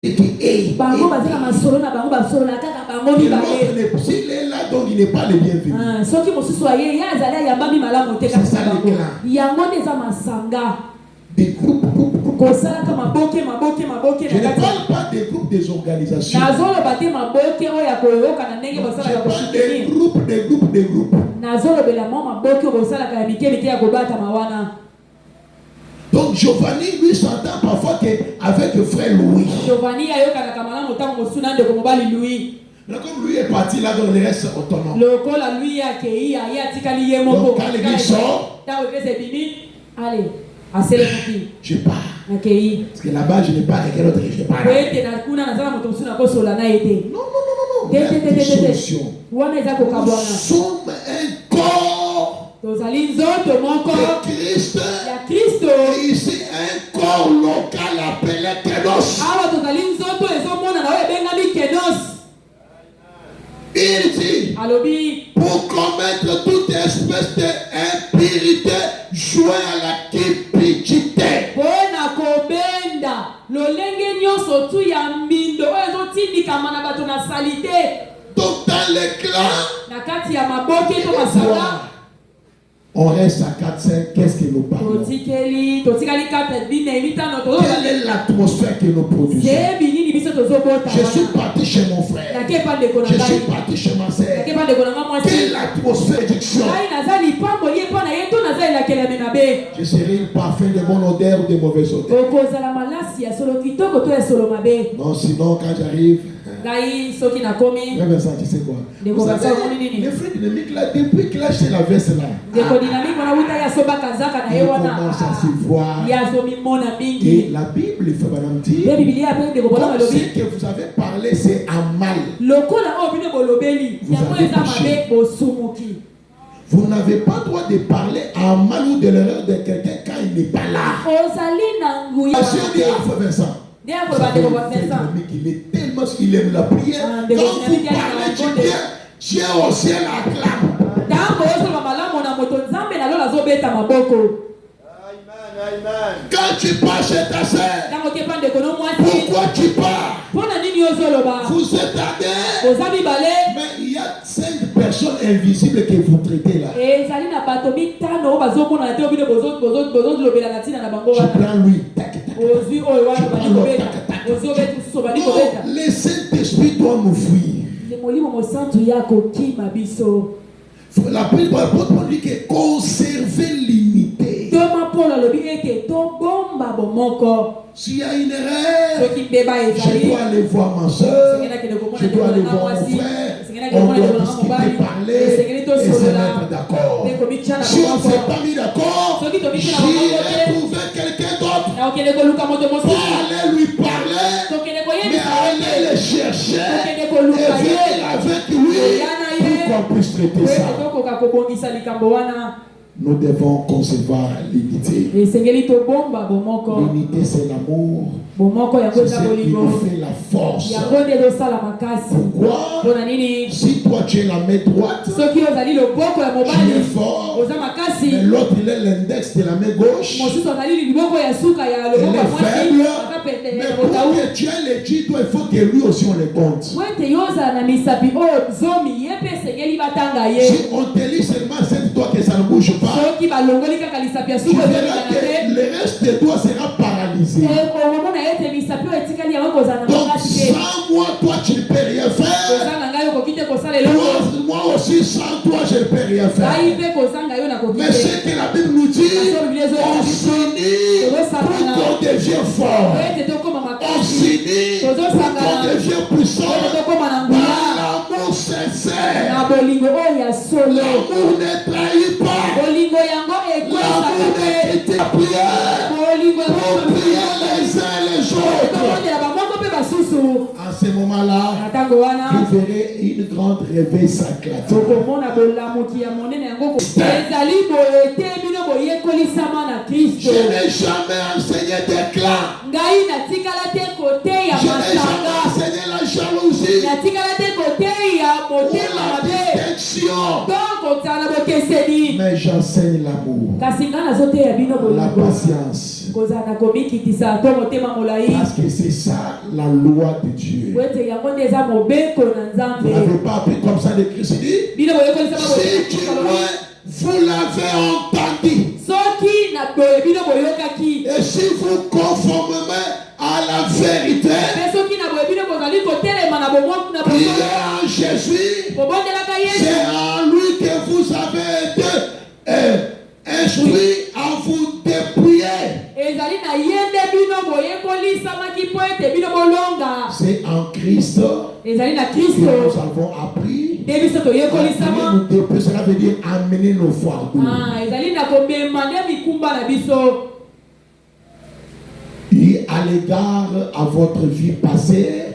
Bango bazela masolo na bango basolo na kaka bango mibale. S'il est là, donc il n'est pas le bienvenu. Soki mosusu aye ya azali yamba mi malamu te kasi bango. Yango neza masanga. Des groupes. Kosala maboke maboke Je ne parle pas des groupes des organisations. Nazolo bate maboke oya koyoka na ndenge basala ya des groupes. Nazolo bela mama maboke bosala ka mike ya kobata mawana. Donc Giovanni lui s'entend parfois avec le frère Louis. Giovanni ayoka na kamala motango mosuna ndeko mobali Louis. Mais comme lui est parti là, donc le reste autonome. Le kola lui ya kei ya tikali ye moko. Donc quand l'église sort, allez, assez les petits. Je pars. Okay. Parce que là-bas je n'ai pas avec l'autre, je pars. Non. Il y a une solution. Nous sommes un corps de Christ. Et ici un corps local appelé Kenos. Il dit pour commettre toute espèce d'impurité, jouer à la cupidité. Donc dans les clans, on reste à 4-5, qu'est-ce que nous parlons? Quelle est l'atmosphère que nous produisons? Je suis parti chez mon frère. Je suis parti chez ma soeur. Quelle atmosphère d'éducation? Je serai une parfum de bonne odeur ou de mauvaise odeur. Non, sinon quand j'arrive, Frère Vincent, tu sais quoi? Vous savez, les frères dynamiques là, depuis qu'il a acheté la veste là, il commence à se voir. Et la Bible, Frère Madame dit, comme ce que vous avez parlé, c'est un mal. Vous n'avez pas le droit de parler en mal ou de l'erreur de quelqu'un quand il n'est pas là. Je dis à Frère Vincent, il est tellement qu'il aime la prière. Quand vous parlez du bien, Dieu au ciel acclame. Quand tu pars chez ta soeur, pourquoi tu pars? Vous êtes à terre, mais il y a 5 personnes invisibles que vous traitez là. Tu prends lui, le Saint-Esprit doit nous fuir. La Bible dit que conserver l'unité. S'il y a une erreur, je dois aller voir ma soeur, je dois aller voir mon frère, on doit discuter, parler et se mettre d'accord. Si on ne s'est pas mis d'accord, j'irai trouver quelqu'un d'autre pour aller lui parler, mais aller le chercher et venir avec lui pour qu'on puisse traiter ça. Nous devons concevoir l'unité. L'unité, c'est l'amour. C'est ce qui nous fait la force. Pourquoi? Si toi tu es la main droite, tu es fort, mais l'autre il est l'index de la main gauche, elle est faible, mais pour que tu aies les titres, il faut que lui aussi on les compte. Si on te lit seulement, c'est toi que ça ne bouge pas, tu verras que le reste de toi sera paralysé. Donc sans moi, toi tu ne peux rien faire. Moi aussi sans toi je ne peux rien faire. Mais ce que la Bible nous dit, on s'unit pour qu'on devienne fort. On s'unit pour qu'on devienne puissant. L'amour sincère. L'amour ne trahit pas. L'amour ne quitte la prière. Pour prier les uns les autres. En ce moment-là, vous verrez une grande réveil s'éclater. Je n'ai jamais enseigné des clans. Je n'ai jamais enseigné la jalousie ou la distinction. Mais j'enseigne l'amour, la patience, Parce que c'est ça la loi de Dieu. Vous n'avez pas appris comme ça de Christ dit. Si du moins vous l'avez entendu. Et si vous conformez à la vérité, priez en Jésus, c'est en lui que vous avez été instruit à vous dépouiller. C'est en Christ que nous avons appris. Cela veut dire amener nos fardeaux. Et à l'égard à votre vie passée,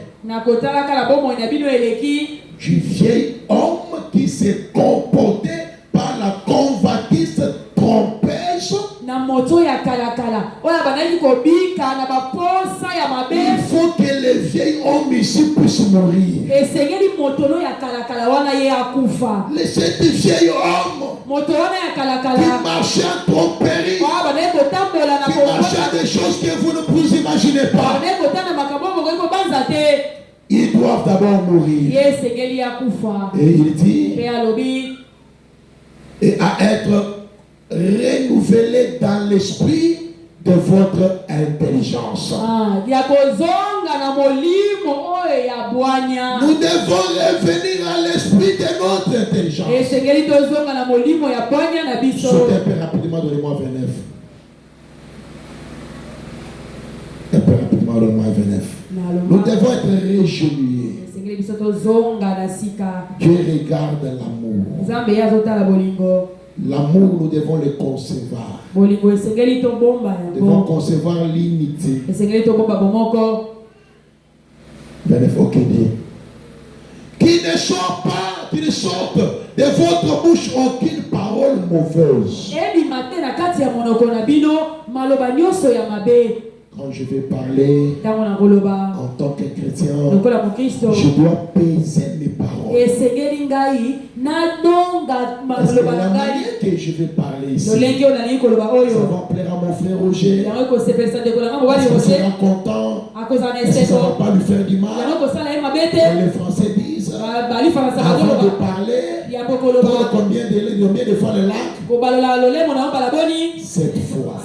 du vieil homme qui s'est comporté par la convoitise trompeuse, il faut que le vieil homme ici puisse mourir. Cet vieil homme qui marchait en tromperie, qui marchait des choses que vous ne vous imaginez pas, ils doivent d'abord mourir. Et il dit, et à être renouvelé dans l'esprit de votre intelligence. Nous devons revenir à l'esprit de notre intelligence. Sautez un peu rapidement, donnez-moi 29. Un peu rapidement, donnez-moi 29. Nous devons être réjouis. Dieu regarde l'amour. L'amour, nous devons le concevoir. Nous devons concevoir l'unité. Ok, qui ne sorte de votre bouche aucune parole mauvaise. Quand je vais parler en tant que chrétien, je dois peser mes paroles. Parce que la manière que je vais parler ici, ça va plaire à mon frère Roger. Il sera content. Est-ce que ça ne va pas lui faire du mal? Et les Français disent, avant de parler, pour combien de fois le lac? 7 fois.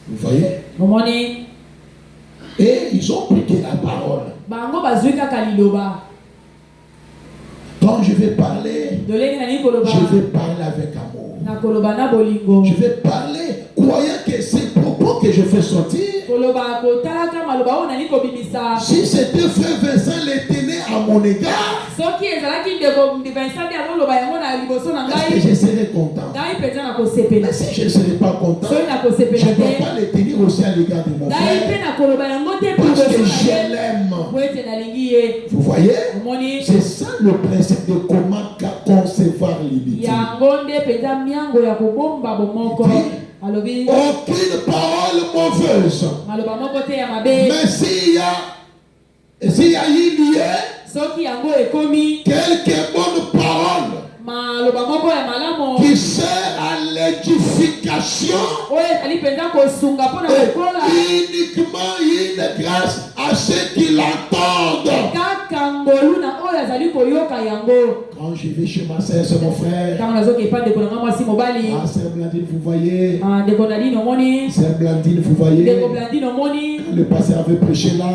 Vous voyez? Et ils ont piqué la parole. Quand je vais parler, je vais parler avec amour. Je vais parler croyant que ces propos que je fais sortir, si c'était frère Vincent les tenait à mon égard, est-ce que je serais content? Mais si je ne serais pas content, je ne peux pas les tenir aussi à l'égard de mon frère, parce que je l'aime. Vous voyez? C'est ça le principe de comment concevoir l'unité. Aucune parole mauvaise. Mais s'il y a une liée, quelques bonnes paroles qui sert à l'édification et uniquement une grâce à ceux qui l'entendent. Quand je vais chez ma soeur, c'est mon frère. Ah, c'est Blandine, vous voyez. C'est Blandine, vous voyez. Quand le pasteur avait prêché là,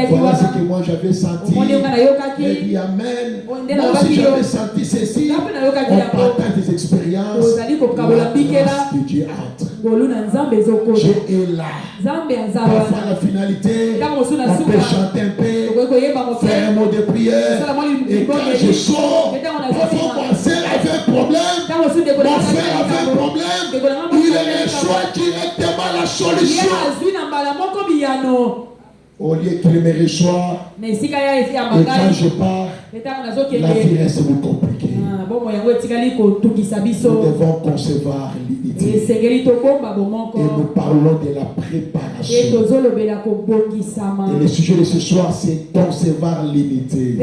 voilà ce que moi j'avais senti. Il dit Amen. Moi aussi j'avais senti ceci. On partage des expériences. La grâce de Dieu entre. Dieu est là. Parfois la finalité, on peut chanter un peu, faire un mot de prière. Et quand je sors, parfois mon frère avait un problème, mon frère avait un problème, il reçoit directement la solution. Au lieu qu'il me reçoit, et quand je pars, la vie reste plus compliquée. Nous devons concevoir l'unité. Et nous parlons de la préparation. Et le sujet de ce soir, c'est concevoir l'unité.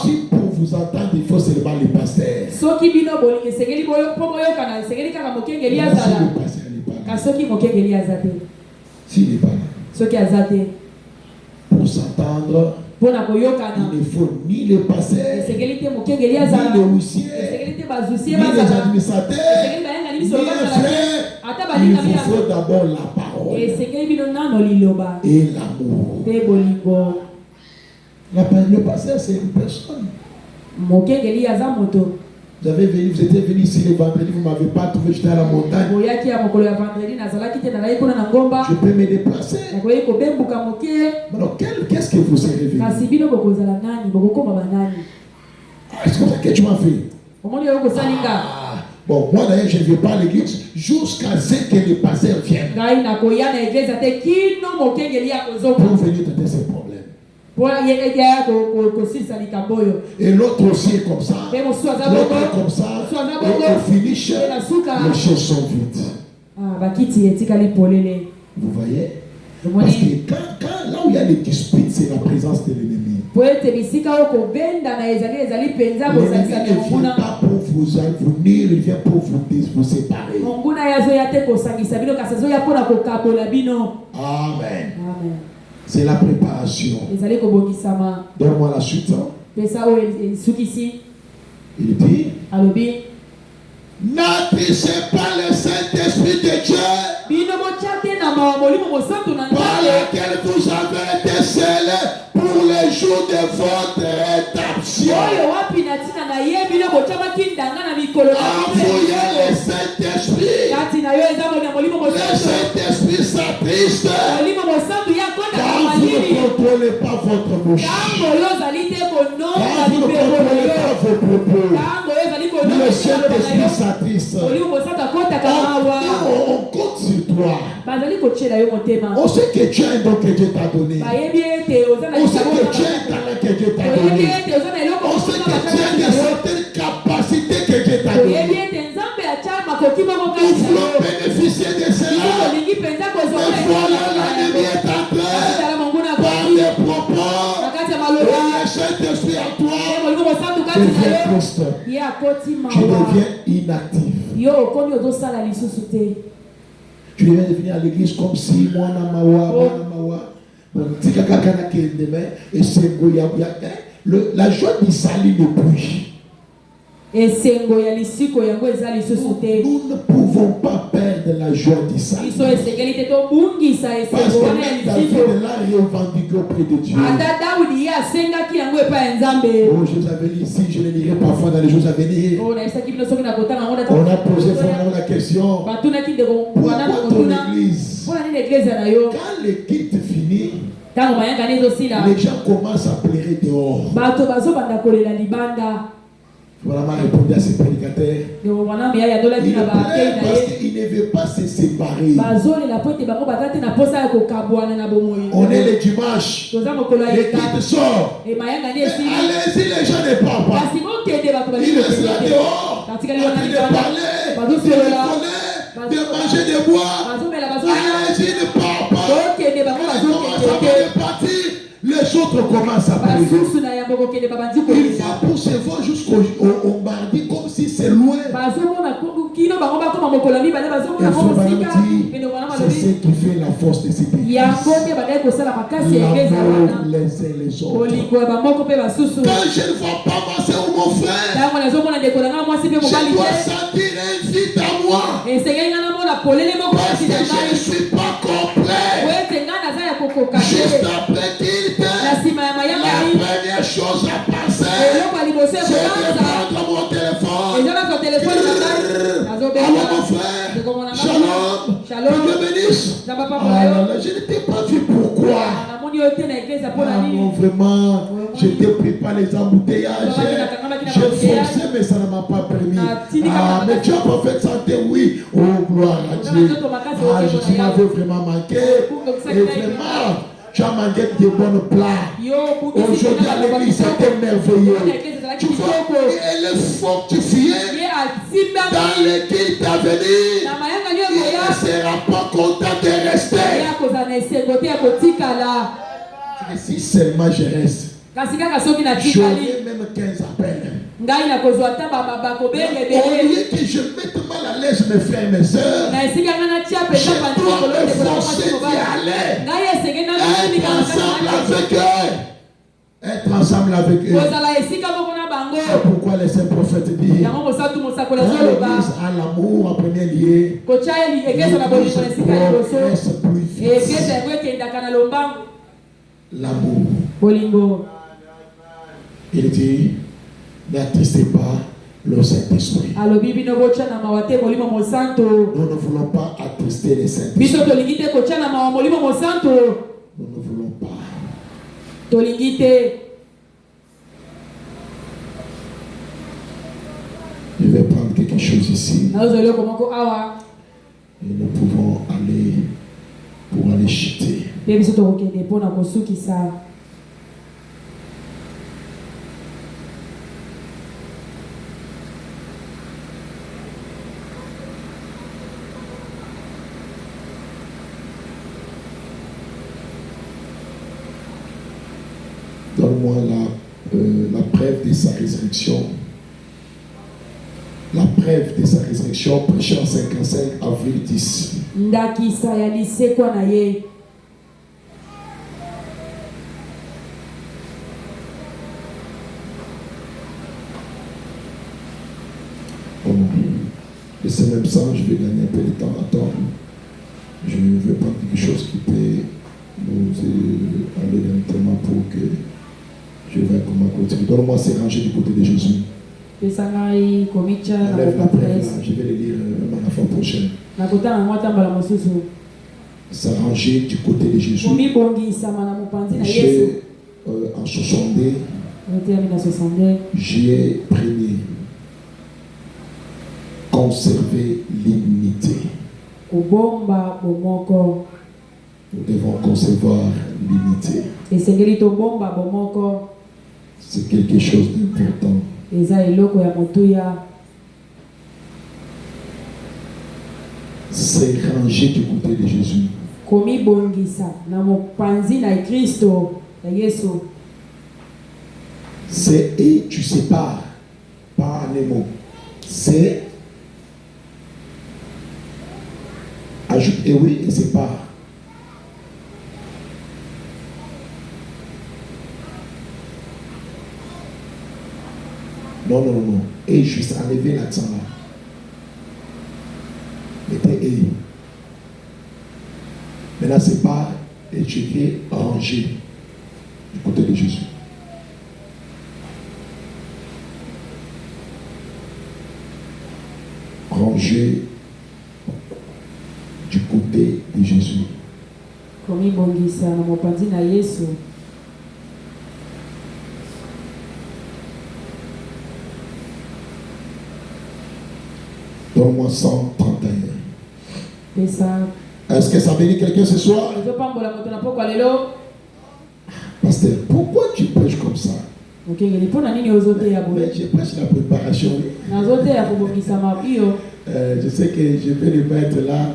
Si pour vous entendre, il faut seulement le pasteur. Soki bino bolingi segeli boyo pomo yo kana segeli kaka mokengeli azala. Le pasteur n'est pas là. Ka soki mokengeli azate. S'il n'est pas là. Soki azate. Pour s'entendre, Pona koyokana. il ne faut ni le pasteur, Segeli te mokengeli ni azala. le huissier, Segeli te bazusier ni les bazala. administrateurs, Segeli bayanga ni ni les solo bazala. frères. Ata Il balinga vous bia. faut d'abord la parole E segeli bino nano liloba. et l'amour. Te bolingo. Le pasteur, c'est une personne. Mokengeli aza moto. Vous étiez venu ici le vendredi, vous ne m'avez pas trouvé, j'étais à la montagne. Boyaki ya mokolo ya vendredi nazalaki te nalai kuna na ngomba. Je peux me déplacer. Nakoyi kobembuka moke. Alors, qu'est-ce que vous serez venu? Kasi bino bokozala nani, bokokoma banani. Est-ce que tu m'as fait? Omoni yo kosalinga. Bon, moi d'ailleurs, je ne vais pas à l'église jusqu'à ce que le pasteur vienne. Ngai nakoya na église ate kino mokengeli ya kozoka. Pour venir traiter ses problèmes. Et l'autre aussi est comme ça. L'autre est comme ça. Et au finish, les choses sont vides. Vous voyez? Parce que là où il y a des disputes, c'est la présence de l'ennemi. L'ennemi ne vient pas pour vous unir, il vient pour vous séparer. Amen. C'est la préparation. Donne-moi la suite. Il dit, n'attristez pas le Saint-Esprit de Dieu par lequel vous avez été scellés pour les jours de votre rédemption. Envoyez le Saint-Esprit. Le Saint-Esprit s'attriste car vous ne contrôlez pas votre bouche. Car vous ne contrôlez pas vos propos. Le Saint-Esprit s'attriste. On compte sur toi. On sait que tu as un don que Dieu t'a donné. On sait que tu as un talent que Dieu t'a donné. On sait que tu as une certaine capacité que Dieu t'a donné. Nous voulons bénéficier de cela. Mais voilà, l'ennemi est en train par des propos. Le Saint-Esprit en toi devient triste. Tu deviens inactif. Tu deviens devenir à l'église comme si moi la joie d'Isali ne bouge. Nous ne pouvons pas perdre la joie d'Isali. Parce que David l'a revendiqué auprès de Dieu. Oh, je vous avais dit ici, je le lirai parfois dans les jours à venir. On a posé la question, pourquoi ton église, quand le culte finit, les gens commencent à pleurer dehors. Voilà m'a répondu à ces prédicateurs. Il pleure parce qu'il ne veut pas se séparer. On est le dimanche. Le culte sort. Allez-y, les gens ne parlent pas. Il reste là dehors. En train de parler, de rigoler, de manger, de boire. Allez-y, ne parlent pas. On commence à partir. Les autres commencent à parler. Il va pour se voir jusqu'au mardi comme si c'est loin. C'est ce qui fait la force de cette église. L'amour les uns les autres. Quand je ne vois pas ma soeur ou mon frère, je dois sentir un vide à moi. Parce que je ne suis pas complet. Juste après qu'il perd, la première chose à passer, c'est de prendre mon téléphone. Alors mon frère, shalom, Dieu bénisse. Alors je ne t'ai pas vu, pourquoi? Non, vraiment, j'étais pris par les embouteillages. J'ai forcé, mais ça ne m'a pas permis. Mais tu as pas fait santé, oui. Oh, gloire à Dieu. Tu m'avais vraiment manqué. Et vraiment, tu as manqué de bons plats. Aujourd'hui à l'église, c'était merveilleux. Tu vois, elle est fortifiée dans l'équipe d'avenir. Il ne sera pas content de rester. Si seulement je reste, J'aurai même 15 appels. Au lieu que je mette mal à l'aise mes frères et mes sœurs, je dois me forcer d'y aller. Être ensemble avec eux. Être ensemble avec eux. C'est pourquoi les saints prophètes disent l'église a l'amour en premier lieu. L'amour. Il dit, n'attristez pas le Saint-Esprit. Nous ne voulons pas attrister les Saint-Esprit. Nous ne voulons pas. Je vais prendre quelque chose ici. Et nous pouvons aller pour aller chuter. Donne-moi la preuve de sa résurrection. La preuve de sa résurrection, prêché en 55 avril 10. Et c'est même ça, je vais gagner un peu de temps à attendre. Je vais prendre quelque chose qui peut nous aller lentement pour que je vais comment continuer. Donne-moi ces rangées du côté de Jésus. Enlève la preuve là, je vais le lire même la fois prochaine. S'arranger du côté de Jésus. J'ai en 62, j'ai prié. Conserver l'immunité. Nous devons conserver l'unité. C'est quelque chose d'important. C'est ranger du côté de Jésus. C'est et tu sépares par les mots. C'est ajoute et oui et sépare. Non. Et juste enlever l'accent là. Mettez et. Maintenant sépare et tu écris ranger du côté de Jésus. Ranger du côté de Jésus. Donne-moi 131. Est-ce que ça bénit quelqu'un ce soir? Pasteur, pourquoi tu prêches comme ça? Mais je prêche la préparation. Je sais que je vais le mettre là.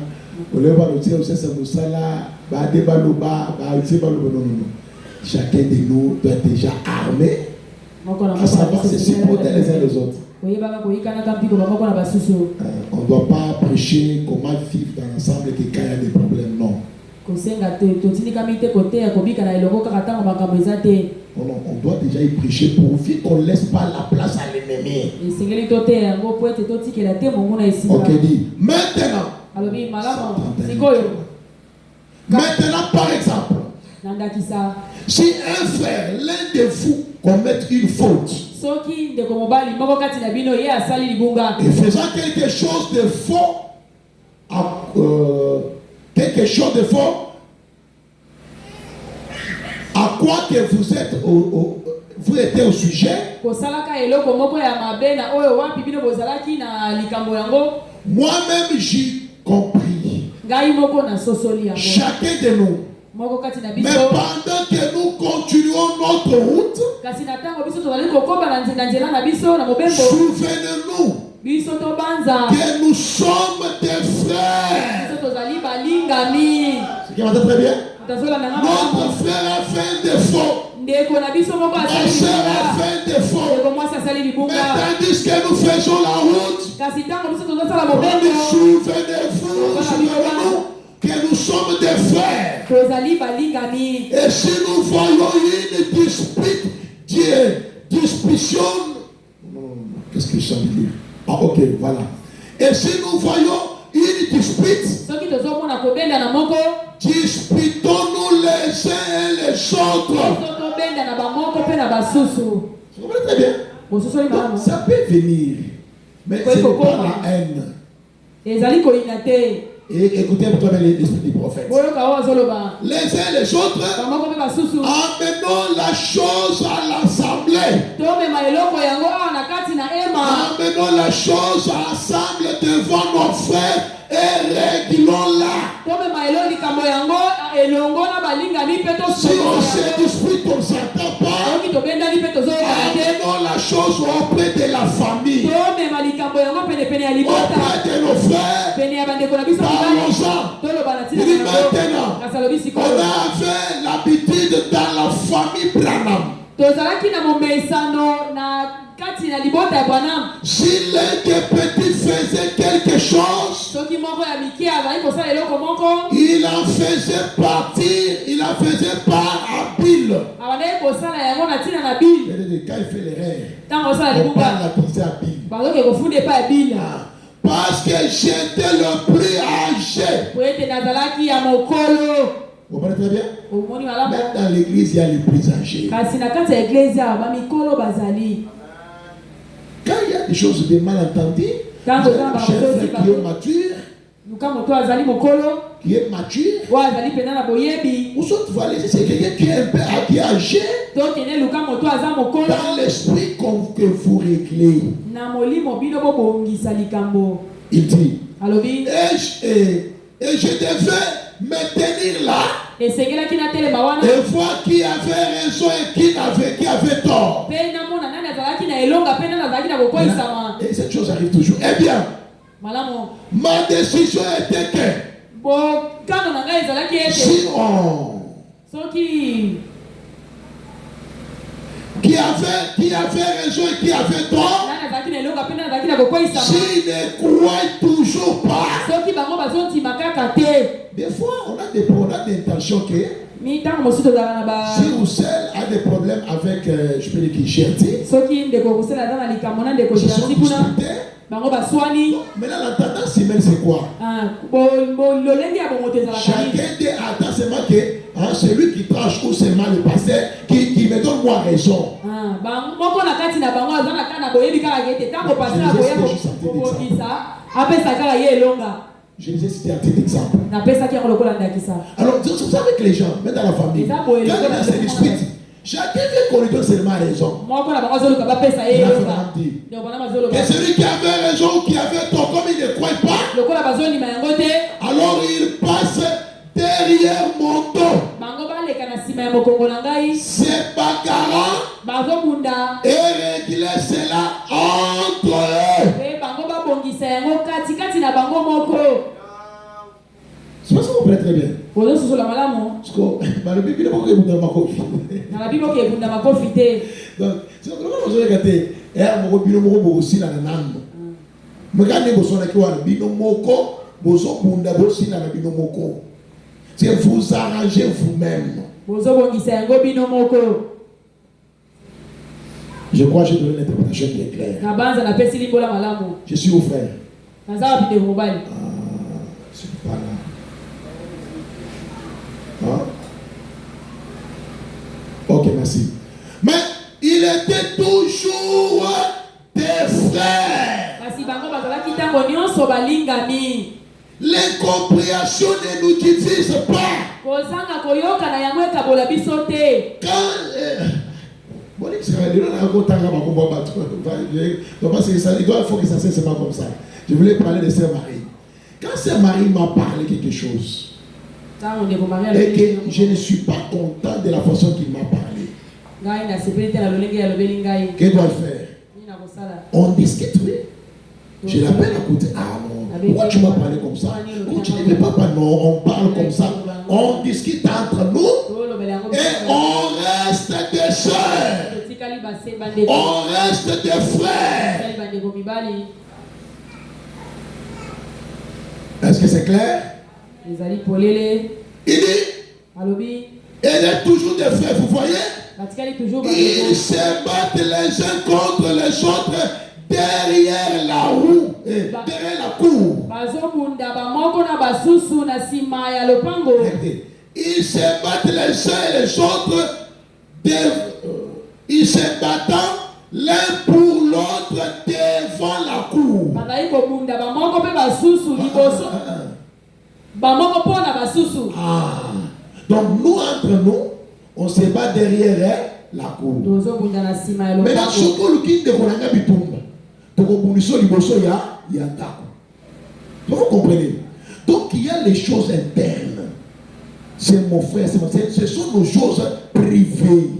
Chacun de nous doit être déjà armé à savoir se supporter les uns les autres. On ne doit pas prêcher comment vivre dans l'ensemble et que quand il y a des problèmes, non. On doit déjà y prêcher pour vivre qu'on ne laisse pas la place à l'ennemi. Ok, dit maintenant. Maintenant, par exemple, si un frère, l'un de vous, commet une faute, et faisant quelque chose de faux, à quoi que vous êtes vous étiez au sujet, moi-même j'ai compris. Chacun de nous. Mais pendant que nous continuons notre route, souvenez-nous que nous sommes des frères. Ce qui va très bien. Notre frère a fait un défaut. Ma soeur a fait des efforts. Mais tandis que nous faisons la route, souvenez-vous que nous sommes des frères. Et si nous voyons une discussion, qu'est-ce que ça veut dire? Ah, ok, voilà. Et si nous voyons une dispute, disputons-nous les uns et les autres. Vous comprenez très bien? Donc, ça peut venir, mais ce n'est pas la haine. Et écoutez toi l'esprit du prophète. Les uns et les autres, amenons la chose à l'assemblée. Amenons la chose ensemble devant nos frères et réglons-la. Si on se dispute, on ne s'entend pas, amenons la chose auprès de la famille, auprès de nos frères. Parlons-en. Maintenant, on avait l'habitude dans la famille Branham. Si l'un des petits faisait quelque chose, il en faisait partir, il en faisait part à Bill. Quand il fait l'erreur, on parle à Bill. Parce que j'étais le plus âgé. Vous comprenez très bien? Même dans l'église, il y a les plus âgés. Quand il y a des choses de malentendues, j'ai un frère qui est mature, ou soit tu vas laisser, c'est quelqu'un qui est un peu âgé, dans l'esprit que vous réglez. Il dit, et je devais me tenir là et voir qui avait raison et qui avait tort. Et cette chose arrive toujours. Eh bien, ma décision était que si qui avait raison et qui avait tort, s'il ne croit toujours pas, des fois on a des intentions que si ou celle a des problèmes avec, je peux dire qui Gertie, maintenant la tendance humaine c'est quoi? Chacun attend seulement que celui qui tranche ou seulement le pasteur qui me donne moi raison. Je disais c'était un petit exemple. Alors vous savez que les gens, même dans la famille, quand il y a ces disputes, chacun veut qu'on lui donne seulement raison. Et celui qui avait raison ou qui avait tort, comme il ne croit pas, alors il passe derrière mon dos. C'est bagarrant et régler cela entre eux. C'est pas ça qu'on comprend très bien. Parce que dans la Bible, il y a beaucoup de macofi. Donc, c'est vraiment que vous regardez, il y a beaucoup de macofi aussi dans la langue. Mais quand vous avez un binomoko, vous avez un binomoko. C'est vous arrangez vous-même. Je crois que j'ai donné l'interprétation qui est claire. Je suis au frère. Ah, c'est pas là. Hein? Ok, merci. Mais il était toujours des frères. L'incompréhension ne nous divise pas. Quand il faut que ça cesse pas comme ça. Je voulais parler de Sœur Marie. Quand Sœur Marie m'a parlé quelque chose et que je ne suis pas content de la façon qu'il m'a parlé, que dois-je faire? On discute, oui. Je l'appelle à côté. Ah non, pourquoi tu m'as parlé comme ça? Continue, mais papa, non, on parle comme ça. On discute entre nous et on reste des sœurs. On reste des frères. Est-ce que c'est clair? Il dit, elle est toujours des frères, vous voyez? Ils se battent les uns contre les autres derrière la roue, derrière la cour. Ils se battent les uns et les autres, ils se battent l'un pour l'autre devant la cour. Donc nous entre nous, on se bat derrière la cour. Maintenant, surtout vous comprenez? Donc il y a les choses internes. C'est mon frère, ce sont nos choses privées.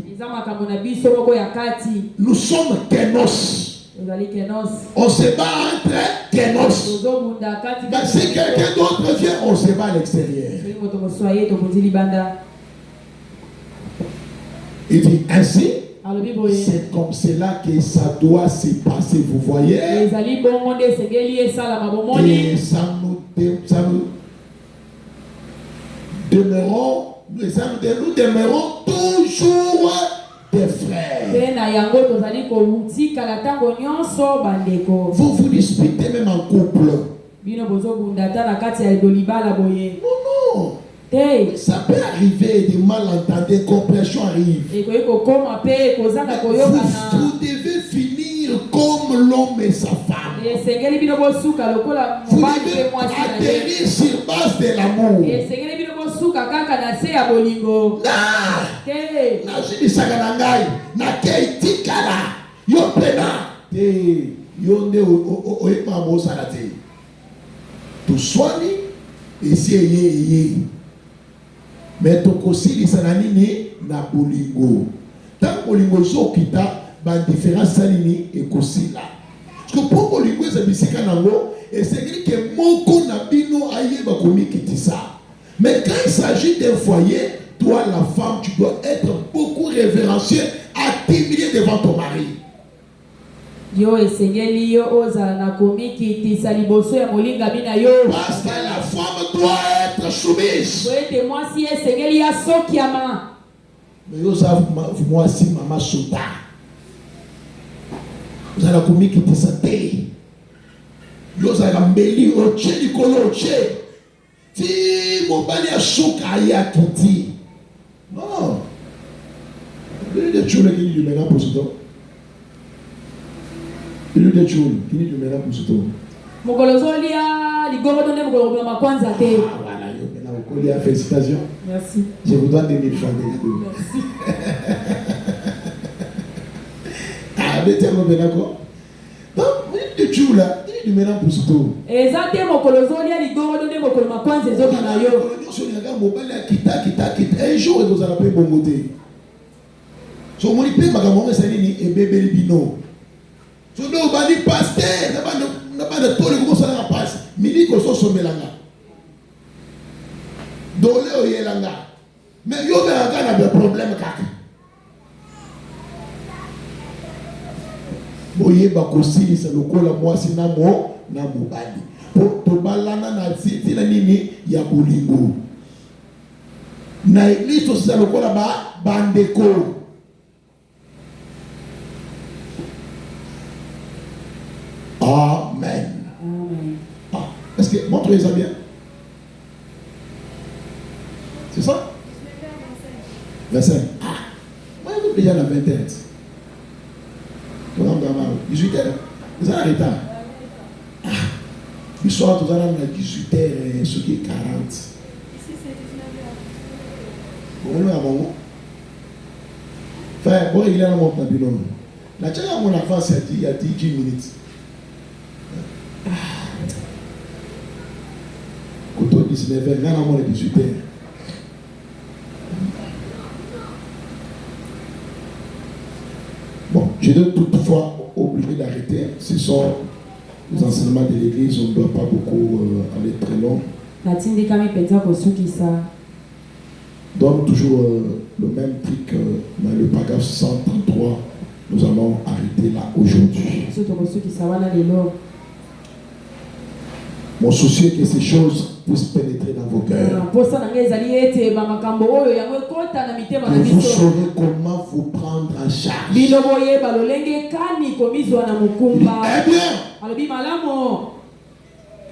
Nous sommes kenos. On se bat entre kenos. Si quelqu'un d'autre vient, on se bat à l'extérieur. Il dit ainsi, c'est comme cela que ça doit se passer, vous voyez. Et ça nous demeurons toujours des frères. Vous vous disputez même en couple. Non. Ça peut arriver, des malentendus, compréhension arrive. Vous devez finir comme l'homme et sa femme. Vous devez atterrir sur base de l'amour. Mais tokosili sananini na bolingo. Tant bolingo so kita ba différence sanini et kosila. Parce que pour bolingo c'est bisika nango et c'est que moko na bino ayeba komikiti ça. Mais quand il s'agit d'un foyer, toi la femme tu dois être beaucoup révérencieux, timide devant ton mari. Parce que la femme doit être soumise. Mais moi si maman souda. Vous allez commis qui te santé. Vous allez mbeli oche likolo oche. Si mon bali a souka ya kiti. Non. Il y a des choses qui disent maintenant pour ce temps. Il y a des choses qui disent maintenant pour ce temps. Voilà, félicitations. Merci. Je vous donne 2000 francs de cadeau. Merci. Ah, mais tiens, mon d'accord. Donc, il y a des choses là, il y a maintenant pour ce temps. Un jour, vous allez payer bon côté. So mon ipé magamon salini et bébé bino. So do bani pasteur na ba de tole ko sala passe. Mili ko so somelanga. Dole o yelanga. Mais yo be anga na be problème kaka. Boye ba ko sili sa lokola mwasi na mo na mobali. Po to balana na siti na nini ya bolingo. Na église to sa lokola ba bandeko. Amen. Ah, est-ce que montrez ça bien? C'est ça? 25. Ah, moi je déjà la vingtaine. 18 heures. Vous allez arrêter. Ah, ils sont tous à 18 heures, ce qui est 40. Ici c'est 19 heures. Bon, là, bon. Enfin, bon, il est là, mon papillon. La tchèque à mon enfant, il y a 10 minutes. Couteau 19 heures, là, on est 18 heures. Bon, je dois toutefois obligé d'arrêter. Ce sont les enseignements de l'église, on ne doit pas beaucoup aller très long. Donc toujours le même truc, mais le paragraphe 133, nous allons arrêter là aujourd'hui. Mon souci est que ces choses puissent pénétrer dans vos cœurs. Que vous saurez comment vous prendre en charge. Eh bien,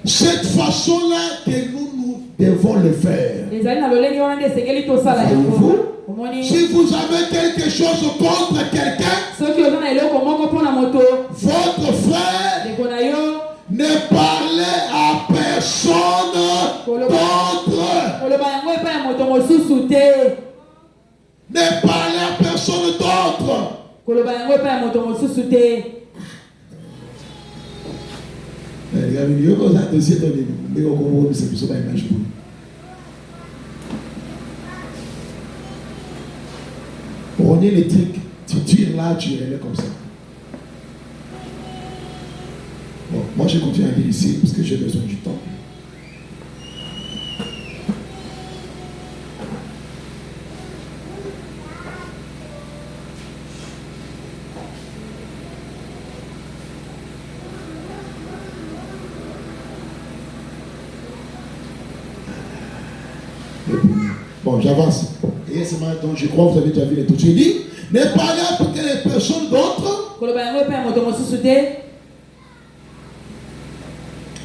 cette façon-là que nous devons le faire. Voyez-vous? Si vous avez quelque chose contre quelqu'un, votre frère, ne parlez à personne d'autre. Ne parlez à personne d'autre. Prenez les trucs, tu tires là, tu relèves comme ça. Bon, moi je continue à dire ici parce que j'ai besoin du temps. Bon, j'avance. Et c'est maintenant, je crois que vous avez déjà vu les trucs. Il dit, ne parlez pas que les personnes d'autres.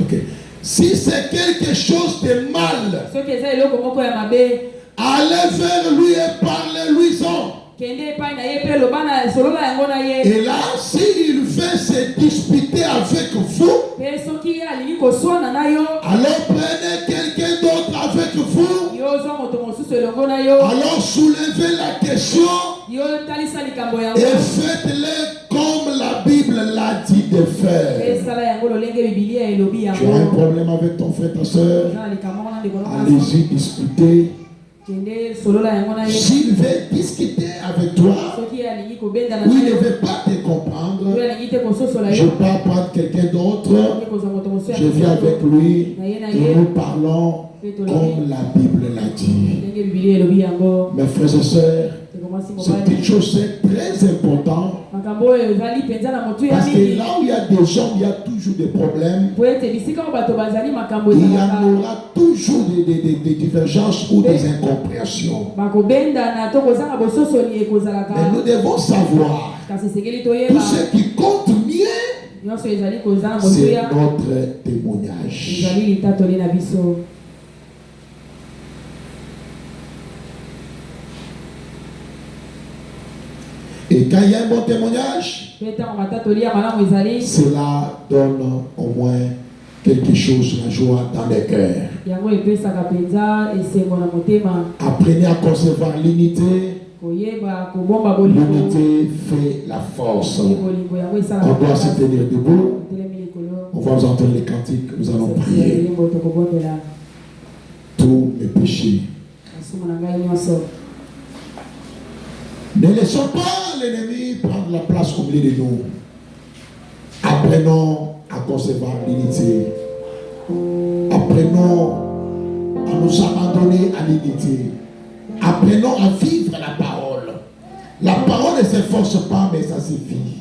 Ok. Si c'est quelque chose de mal, allez vers lui et parlez-lui-en. Et là, s'il veut se disputer avec vous, alors prenez quelqu'un d'autre avec vous. Alors soulevez la question et faites-le comme la Bible l'a dit de faire. Tu as un problème avec ton frère, ta soeur, allez-y discuter. S'il veut discuter avec toi, ou il ne veut pas te comprendre, je peux prendre quelqu'un d'autre, je viens avec lui et nous parlons comme la Bible l'a dit. Mes frères et sœurs, c'est une chose très importante. Parce que là où il y a des gens, il y a toujours des problèmes. Il y en aura toujours des divergences ou des incompréhensions. Mais nous devons savoir tout ce qui compte mieux, c'est notre témoignage. Et quand il y a un bon témoignage, cela donne au moins quelque chose, la joie dans les cœurs. Apprenez à concevoir l'unité. L'unité fait la force. On doit se tenir debout. On va vous entendre les cantiques. Nous allons prier. Tous mes péchés. Ne laissons pas l'ennemi prendre la place au milieu de nous. Apprenons à concevoir l'unité. Apprenons à nous abandonner à l'unité. Apprenons à vivre la parole. La parole ne s'efforce pas, mais ça suffit.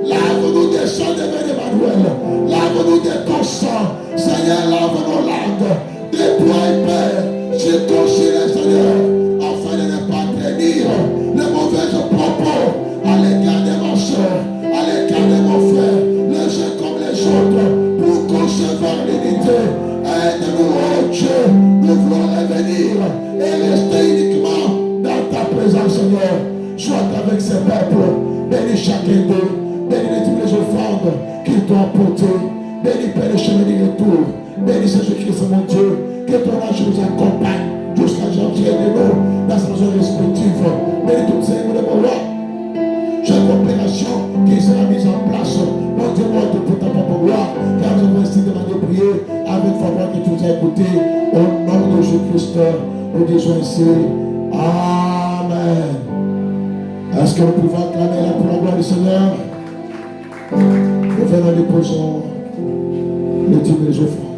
La présent, Seigneur. Sois avec ces peuples. Bénis chacun d'eux. Bénis toutes les offrandes qu'ils t'ont apportées. Bénis, Père, le chemin du retour. Bénis Jésus-Christ, mon Dieu. Que ton ange nous accompagne jusqu'à janvier de nous dans sa maison respective. Bénis toutes ces de mon roi. Chaque opération qui sera mise en place, mon Dieu, moi, pour ta propre gloire, car nous avons ainsi demandé de prier avec faveur que tu nous as écouté. Au nom de Jésus-Christ, nous disons ainsi, Amen. Est-ce que nous pouvons acclamer la pour la gloire du Seigneur? Nous venons déposer les dîmes et les offrandes.